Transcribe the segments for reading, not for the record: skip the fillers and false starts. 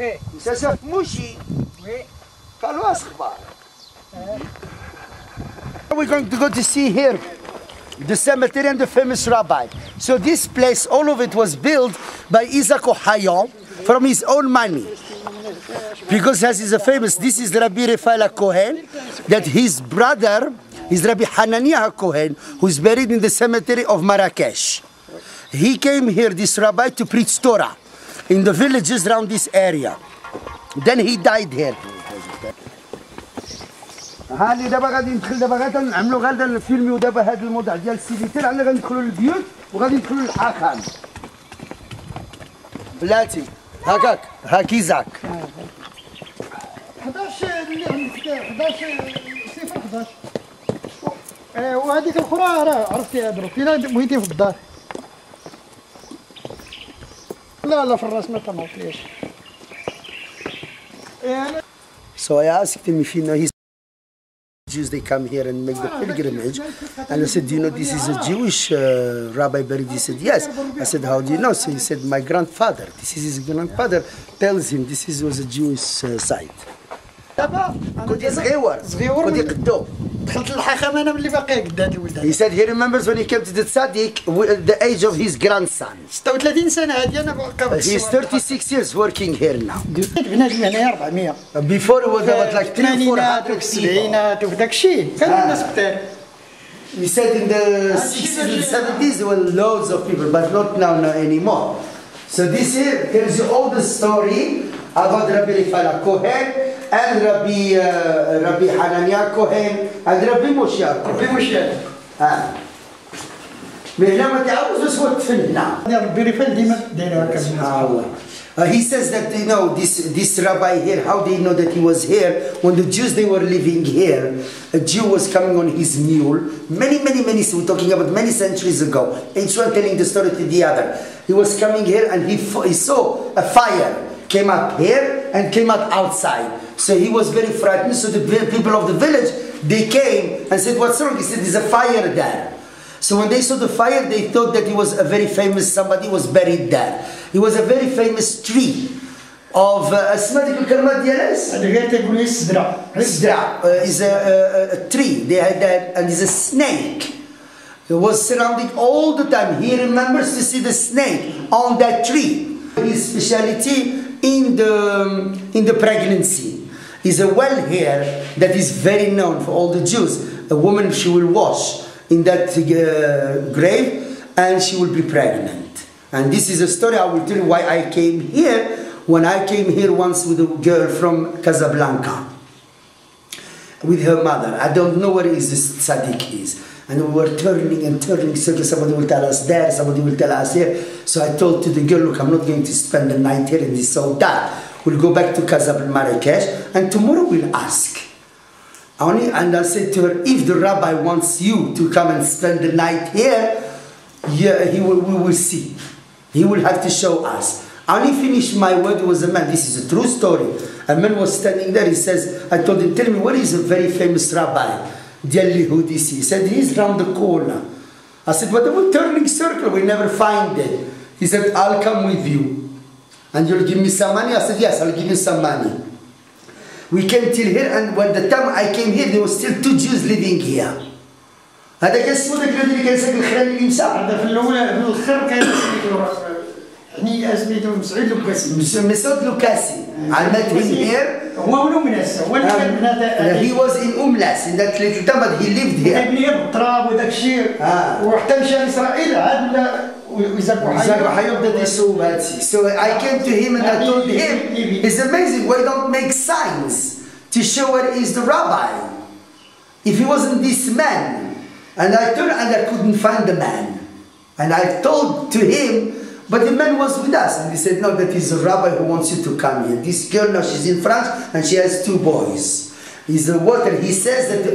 وي شاف موشي وي قالوا اش اخبار. We're going to go to see here the cemetery and the famous rabbi. So this place, all of it was built by Achbarou from his own money. Because as is a famous, this is Rabbi Raphael HaCohen, that his brother is Rabbi HaCohen, who is buried in the cemetery of Marrakesh. He came here, this rabbi, to preach Torah in the villages around this area. Then he died here. هاني دابا غادي ندخل دابا غادي نعملوا غادا نفيلميو دابا هذا الموضوع ديال السيفيتير على غادي ندخلوا للبيوت وغادي ندخلوا للحاخام. بلاتي هكاك هاكيزاك 11 صفر 11 وهذيك الاخرى راه عرفتيها دروك فينا بغيتي في الدار. لا في الراس ما تنوطليش. So I asked him if he knows Jews, they come here and make the pilgrimage. And I said, do you know this is a Jewish rabbi buried? He said, yes. I said, how do you know? So he said, my grandfather. This is his grandfather tells him this was a Jewish site. كنت صغير كنت قدو دخلت للحاخام انا ملي باقي قداتي ولدها. He said he remembers when he came to the tzaddik the age of his grandson. 36 سنه هذه انا باقي. He's 36 years working here now. بنادم هنايا 400. Before it was about like 300-400 people. السبعينات وداك الشيء كانوا الناس كثار. He said in the 60s and 70s there were loads of people, but not now anymore. So this here tells you all the story about Rabbi Raphael HaCohen and Rabbi HaCohen and Rabbi Moshe HaCohen. من هنا ما تعرفوش واش هو التفنة. ربي رفال ديما داير هكا. He says that this rabbi here, how they know that he was here when the Jews they were living here. A Jew was coming on his mule many we're talking about many centuries ago. Each one telling the story to the other. He was coming here and he saw a fire came up here and came out outside. So he was very frightened. So the people of the village they came and said, "What's wrong?" He said, "There's a fire there." So when they saw the fire, they thought that he was a very famous somebody was buried there. He was a very famous tree of اسمها الكلمات ديالها هذا تيقول لي السدرة is a tree. They had that and is a snake. It was surrounding all the time. He remembers to see the snake on that tree. His speciality in the pregnancy is a well here that is very known for all the Jews. A woman, she will wash in that grave and she will be pregnant. And this is a story I will tell you why I came here. When I came here once with a girl from Casablanca with her mother. I don't know where this tzaddik is. And we were turning and turning circles. Somebody will tell us there, somebody will tell us here. So I told to the girl, look, I'm not going to spend the night here and this so that. We'll go back to Casablanca, Marrakesh, and tomorrow we'll ask. And I said to her, if the rabbi wants you to come and spend the night here, we will see. He will have to show us. I only finished my word, it was a man. This is a true story. A man was standing there. He says, I told him, tell me, where is a very famous rabbi? He said, he's round the corner. I said, what about turning circle? We never find it. He said, I'll come with you. And you'll give me some money? I said, yes, I'll give you some money. We came till here, and when the time I came here, there were still 2 Jews living here. هذا كاسمو داك اللي كان ساكن الخراني اللي مسا. هذا في الأول في الآخر كان يعني سميتو مسعود لوكاسي. مسعود لوكاسي. علمت him here. هو منو من هسه؟ هو اللي كان من هذا. He was in Umlas in that little town, but he lived here. ابني بالتراب وداك الشيء. وحتى مشى لإسرائيل عاد ولا ويزرعوا حيوب. So I came to him and I told him, it's amazing. Why don't make signs to show where is the rabbi? If he wasn't this man. And I turned and I couldn't find the man. And I told to him, but the man was with us. And he said, no, that is a rabbi who wants you to come here. This girl now, she's in France and she has 2 boys. He's the water. He says that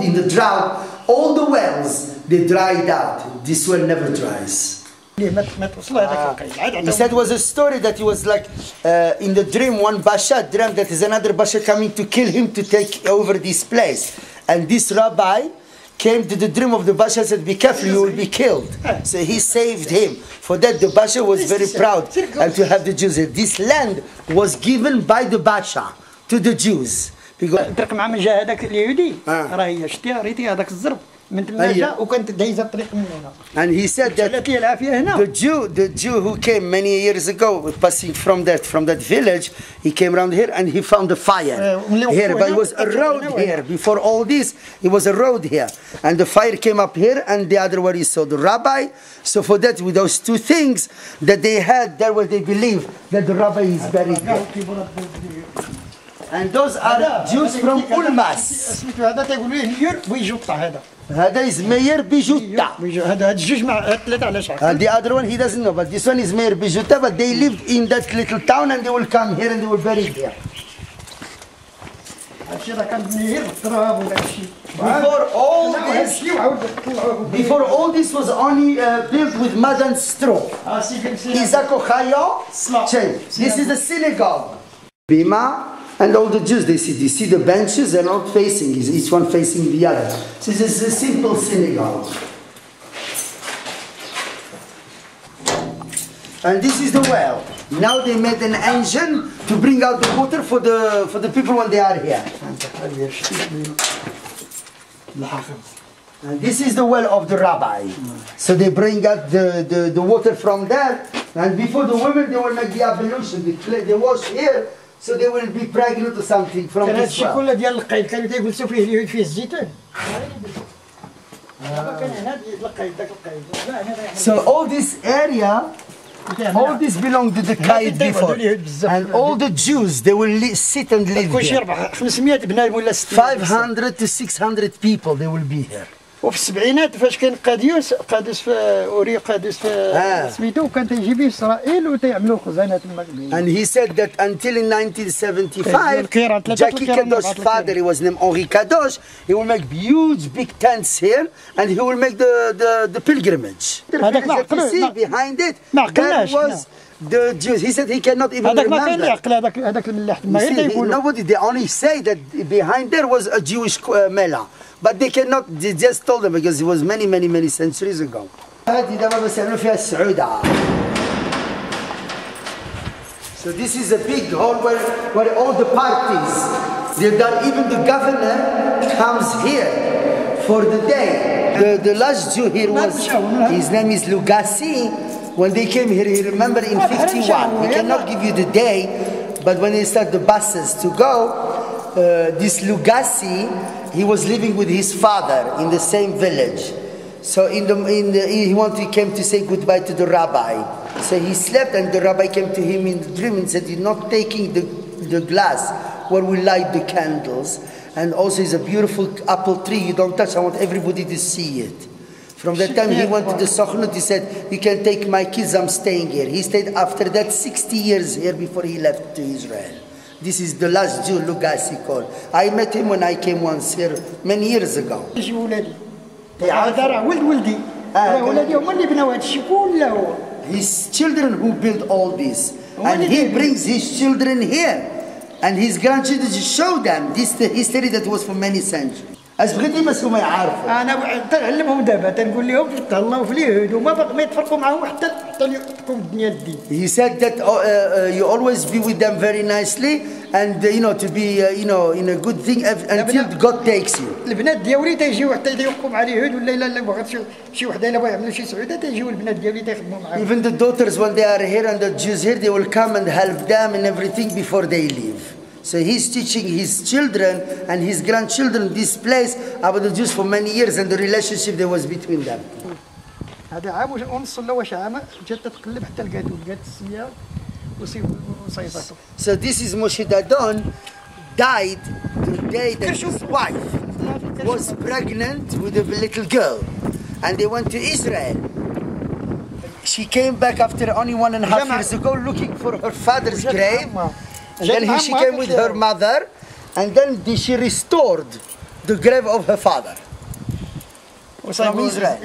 in the drought, all the wells, they dried out. This well never dries. He said it was a story that he was like, in the dream, one Basha dreamt that is another Basha coming to kill him to take over this place. And this rabbi, came to the dream of the Basha, said, be careful, you will be killed. So he saved him. For that, the Basha was very proud and to have the Jews here. This land was given by the Basha to the Jews. الطريق مع من جا هذاك اليهودي راه هي شتي ريتي هذاك الزرب من تما جا وكانت دايزه الطريق من هنا. And he said that the Jew who came many years ago, passing from that village, he came around here and he found a fire here. But it was a road here. Before all this, it was a road here, and the fire came up here, and the other where he saw the rabbi. So for that, with those two things that they had, that was they believe that the rabbi is buried there. And those are Jews from Ulmas. هذا is Meir Bijuta. The other one he doesn't know, but this one is Meir Bijuta. But they lived in that little town, and they will come here and they will bury here. Before all this was only built with mud and straw. This is the synagogue. Bima. And all the Jews, they see the benches, they're not facing, each one facing the other. So this is a simple synagogue. And this is the well. Now they made an engine to bring out the water for the people when they are here. And this is the well of the rabbi. So they bring out the water from there. And before the women, they will make the ablution, they wash here. So they will be pregnant or something from this well. So all this area, all this belonged to the Qaid before. And all the Jews, they will sit and live here. 500 to 600 people, they will be here. وفي السبعينات فاش كان قادوس في اوري قادوس في سميتو كان تيجي به اسرائيل وتيعملوا خزانه تما. And he said that until in 1975, Jackie Kadosh's father, he was named Henri Kadosh, he will make huge big tents here and he will make the pilgrimage. هذاك ما عقلوش. See behind it, that was the Jews. He said he cannot even remember. هذاك ما كان يعقل هذاك الملاح تما غير تيقولوا. Nobody, they only say that behind there was a Jewish mela. But they cannot, they just told them because it was many centuries ago. So this is a big hall where all the parties, they've done, even the governor comes here for the day. The last Jew here was, his name is Lugassi. When they came here, he remembered in 51. We cannot give you the day, but when they start the buses to go, this Lugassi, he was living with his father in the same village. So he came to say goodbye to the rabbi. So he slept and the rabbi came to him in the dream and said, you're not taking the glass where we light the candles. And also it's a beautiful apple tree you don't touch. I want everybody to see it. From that time he went to the Sochnut, he said, you can take my kids, I'm staying here. He stayed after that 60 years here before he left to Israel. This is the last Jew, Lugassi called. I met him when I came once here many years ago. His children who built all this. And he brings his children here. And his grandchildren show them this the history that was for many centuries. بغيت يمسكوا ما يعرفوا. انا تنعلمهم دابا تنقول لهم تهلاو في اليهود وما يتفرقوا معاهم حتى تقوم الدنيا الدين. He said that you always be with them very nicely and to be in a good thing until God takes you. البنات ديالي تيجيو حتى يوقفوا مع اليهود ولا لا بغات شي وحده الا بغا يعملوا شي سعوده تيجيو البنات ديالي تيخدموا معاهم. Even the daughters when they are here and the Jews here, they will come and help them and everything before they leave. So he's teaching his children and his grandchildren this place about the Jews for many years and the relationship that was between them. هذا عام ونص ولا واش عام جات تتقلب حتى لقات السميه وصيفته. So this is Moshe Dadon died the day that his wife was pregnant with a little girl and they went to Israel. She came back after only 1.5 years ago looking for her father's grave. And then she came with her mother, and then she restored the grave of her father from Israel.